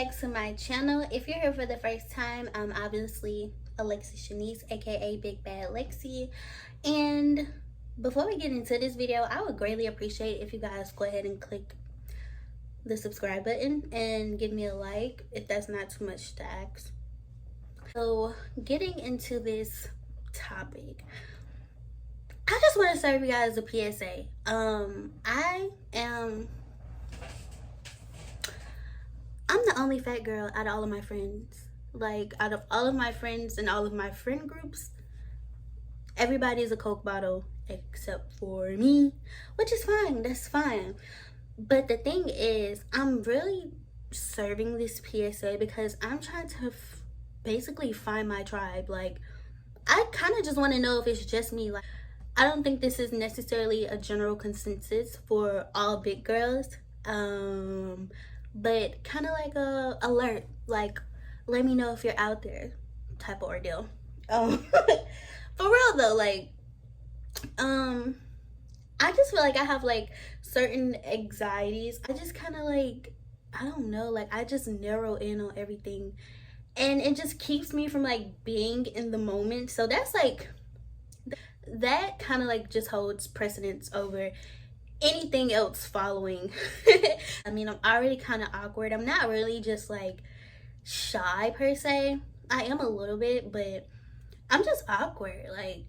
back to my channel. If you're here for the first time, I'm obviously Alexis Shanice, aka Big Bad Lexi. And before we get into this video, I would greatly appreciate if you guys go ahead and click the subscribe button and give me a like if that's not too much to ask. So getting into this topic, I just want to serve you guys a PSA. I'm the only fat girl out of all of my friends. Like, out of all of my friends and all of my friend groups, everybody's a Coke bottle except for me, which is fine. That's fine. But the thing is, I'm really serving this PSA because I'm trying to basically find my tribe. Like, I kind of just want to know if it's just me. Like, I don't think this is necessarily a general consensus for all big girls. But kind of like a alert, like, let me know if you're out there type of ordeal. For real though, like, I just feel like I have like certain anxieties. I just kind of like, I don't know, like I just narrow in on everything and it just keeps me from like being in the moment. So that's like, that kind of like just holds precedence over anything else following. I mean, I'm already kind of awkward. I'm not really just like shy per se. I am a little bit, but I'm just awkward. Like,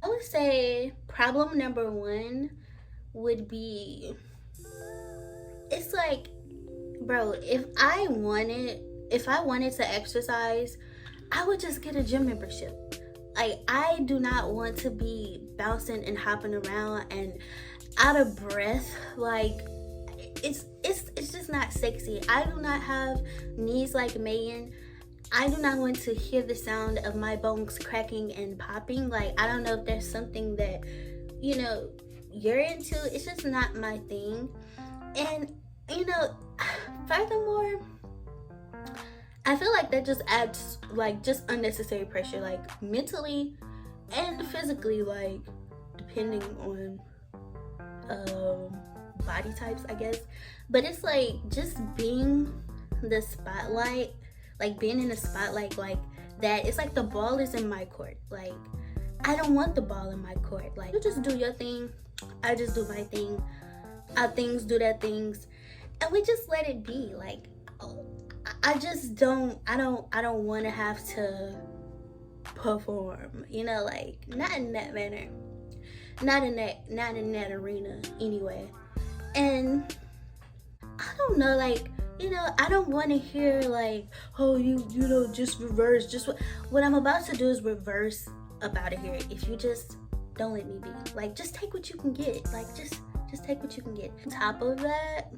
I would say problem number one would be, it's like, bro, if I wanted to exercise, I would just get a gym membership. Like, I do not want to be bouncing and hopping around and out of breath. Like, it's just not sexy. I do not have knees like Megan. I do not want to hear the sound of my bones cracking and popping. Like, I don't know if there's something that, you know, you're into. It's just not my thing. And, you know, furthermore, I feel like that just adds like just unnecessary pressure, like mentally and physically, like depending on body types, I guess. But it's like just being the spotlight, like being in the spotlight like that. It's like the ball is in my court. Like, I don't want the ball in my court. Like, you just do your thing, I just do my thing, our things do their things, and we just let it be. Like, I just don't want to have to perform, you know, like not in that manner, not in that arena anyway. And I don't know, like, you know, I don't want to hear like, oh, you know, just reverse. Just what I'm about to do is reverse up out of here. If you just don't let me be, like, just take what you can get. Like, just take what you can get. On top of that,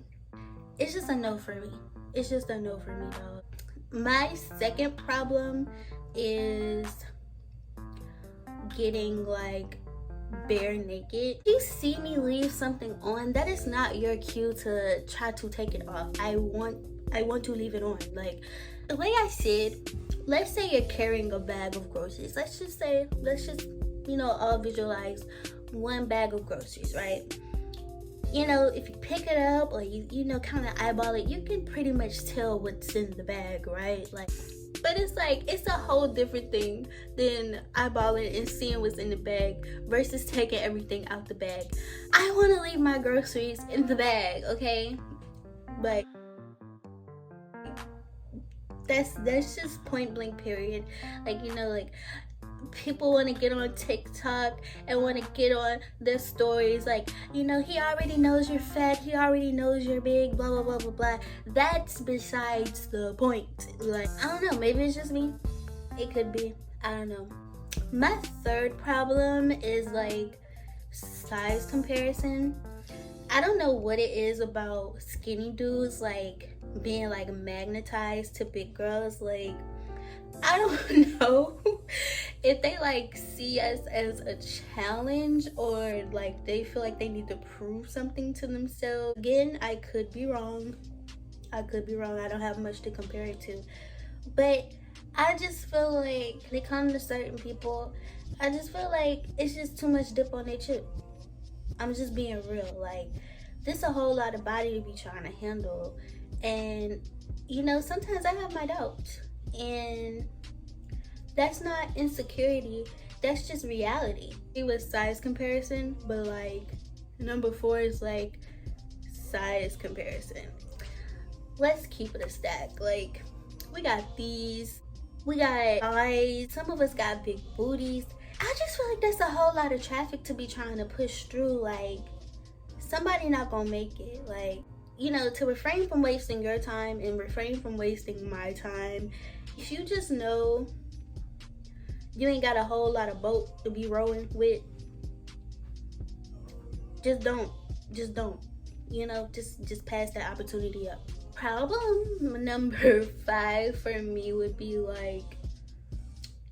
it's just a no for me. It's just a no for me, dog. My second problem is getting like bare naked. If you see me leave something on, that is not your cue to try to take it off. I want to leave it on. Like, the way I said, let's say you're carrying a bag of groceries. Let's just, you know, all visualize one bag of groceries, right? You know, if you pick it up or you know, kind of eyeball it, you can pretty much tell what's in the bag, right? Like, but it's like, it's a whole different thing than eyeballing and seeing what's in the bag versus taking everything out the bag. I want to leave my groceries in the bag, okay? But that's just point blank period. Like, you know, like, people want to get on TikTok and want to get on their stories like, you know, he already knows you're fat, he already knows you're big, blah blah blah blah blah. That's besides the point. Like, I don't know, maybe it's just me, it could be, I don't know. My third problem is like size comparison. I don't know what it is about skinny dudes like being like magnetized to big girls. Like, I don't know if they like see us as a challenge or like they feel like they need to prove something to themselves. Again, I could be wrong. I don't have much to compare it to. But I just feel like when it comes to certain people, I just feel like it's just too much dip on their chip. I'm just being real. Like, this a whole lot of body to be trying to handle. And you know, sometimes I have my doubts, and that's not insecurity, that's just reality. It was size comparison, but like number 4 is like size comparison. Let's keep it a stack. Like, we got these, we got eyes, some of us got big booties. I just feel like that's a whole lot of traffic to be trying to push through. Like, somebody not gonna make it. Like, you know, to refrain from wasting your time and refrain from wasting my time, if you just know you ain't got a whole lot of boat to be rowing with, just don't. You know, just pass that opportunity up. Problem number 5 for me would be like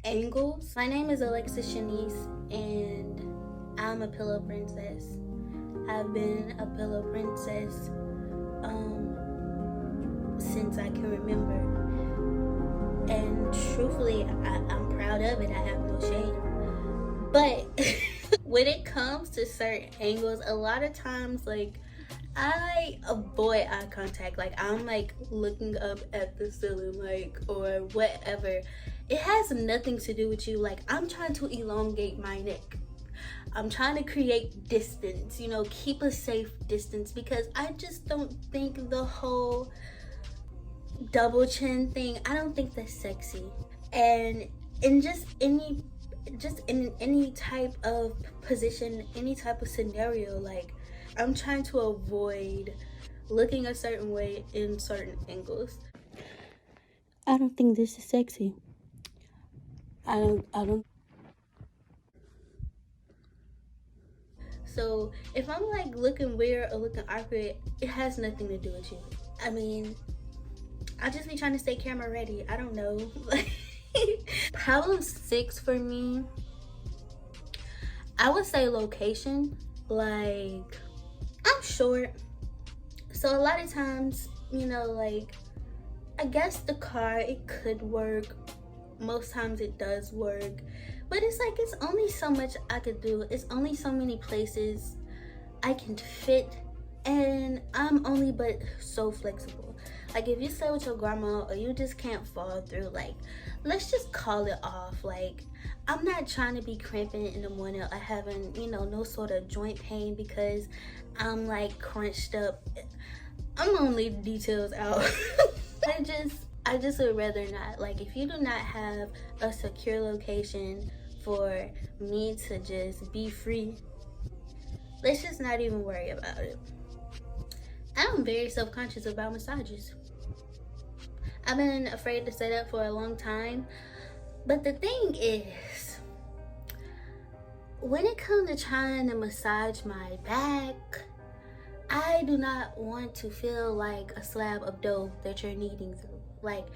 angles. My name is Alexis Shanice, and I'm a pillow princess. I've been a pillow princess since I can remember, and truthfully, I'm proud of it. I have no shame. But when it comes to certain angles, a lot of times, like, I avoid eye contact. Like, I'm like looking up at the ceiling, like, or whatever. It has nothing to do with you. Like, I'm trying to elongate my neck. I'm trying to create distance, you know, keep a safe distance, because I just don't think the whole double chin thing, I don't think that's sexy. And in in any type of position, any type of scenario, like, I'm trying to avoid looking a certain way in certain angles. I don't think this is sexy. I don't. So if I'm like looking weird or looking awkward, it has nothing to do with you. I mean, I just be trying to stay camera ready. I don't know. Problem 6 for me, I would say location. Like, I'm short, so a lot of times, you know, like, I guess the car, it could work. Most times it does work, but it's like, it's only so much I could do. It's only so many places I can fit, and I'm only but so flexible. Like, if you stay with your grandma or you just can't fall through, like, let's just call it off. Like, I'm not trying to be cramping in the morning or having, you know, no sort of joint pain because I'm like crunched up. I'm gonna leave the details out. I just would rather not. Like, if you do not have a secure location for me to just be free, let's just not even worry about it. I'm very self-conscious about massages. I've been afraid to say that for a long time, but the thing is, when it comes to trying to massage my back, I do not want to feel like a slab of dough that you're kneading through. Like,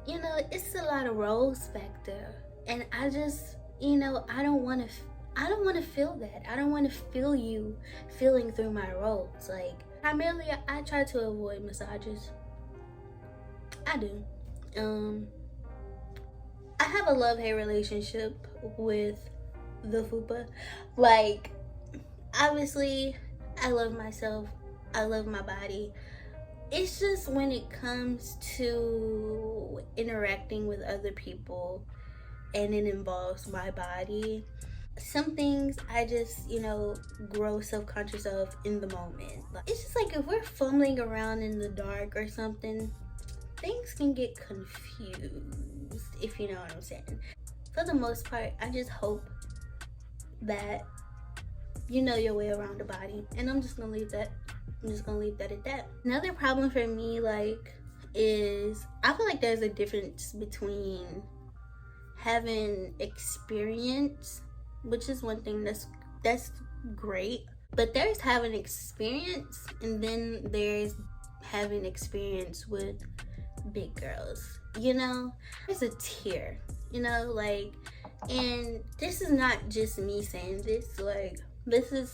you know, it's a lot of rolls back there, and I just, you know, I don't want to feel that. I don't want to feel you feeling through my rolls. Like, primarily, I try to avoid massages. I do. I have a love-hate relationship with the fupa. Like, obviously, I love myself. I love my body. It's just when it comes to interacting with other people and it involves my body, some things I just, you know, grow self-conscious of in the moment. Like, it's just like, if we're fumbling around in the dark or something, things can get confused, if you know what I'm saying. For the most part, I just hope that you know your way around the body, and I'm just gonna leave that at that. Another problem for me, like, is I feel like there's a difference between having experience, which is one thing that's great, but there's having experience, and then there's having experience with big girls. You know, there's a tier, you know, like, and this is not just me saying this, like, this is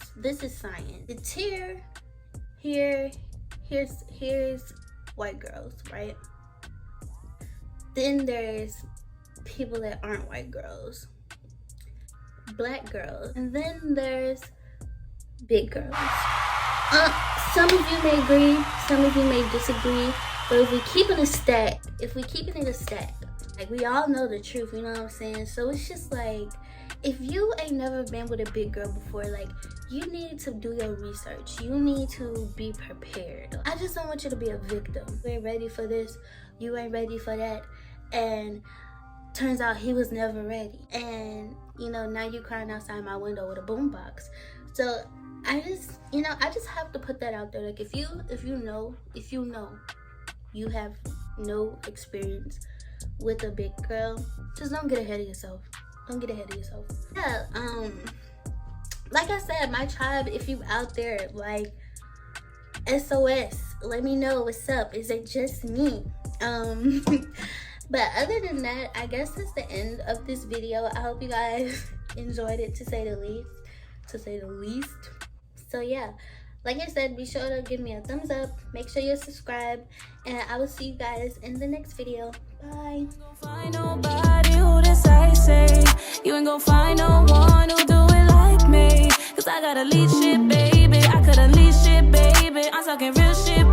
science. The tier here's white girls, right? Then there's people that aren't white girls, black girls, and then there's big girls. Some of you may agree, some of you may disagree, But if we keeping it a stack, like we all know the truth, you know what I'm saying? So it's just like, if you ain't never been with a big girl before, like, you need to do your research. You need to be prepared. I just don't want you to be a victim. You ain't ready for this, you ain't ready for that, and turns out he was never ready. And, you know, now you crying outside my window with a boombox. So I just have to put that out there. Like, if you know you have no experience with a big girl, just don't get ahead of yourself. Yeah, like I said, my tribe, if you out there, like, SOS, let me know what's up. Is it just me? But other than that, I guess that's the end of this video. I hope you guys enjoyed it, to say the least. So yeah, like I said, be sure to give me a thumbs up, make sure you're subscribed, and I will see you guys in the next video. Bye. Find nobody who say you ain't gonna find no one who do it like me, 'cause I got a lead shit, baby. I could unleash shit, baby. I'm talking real shit,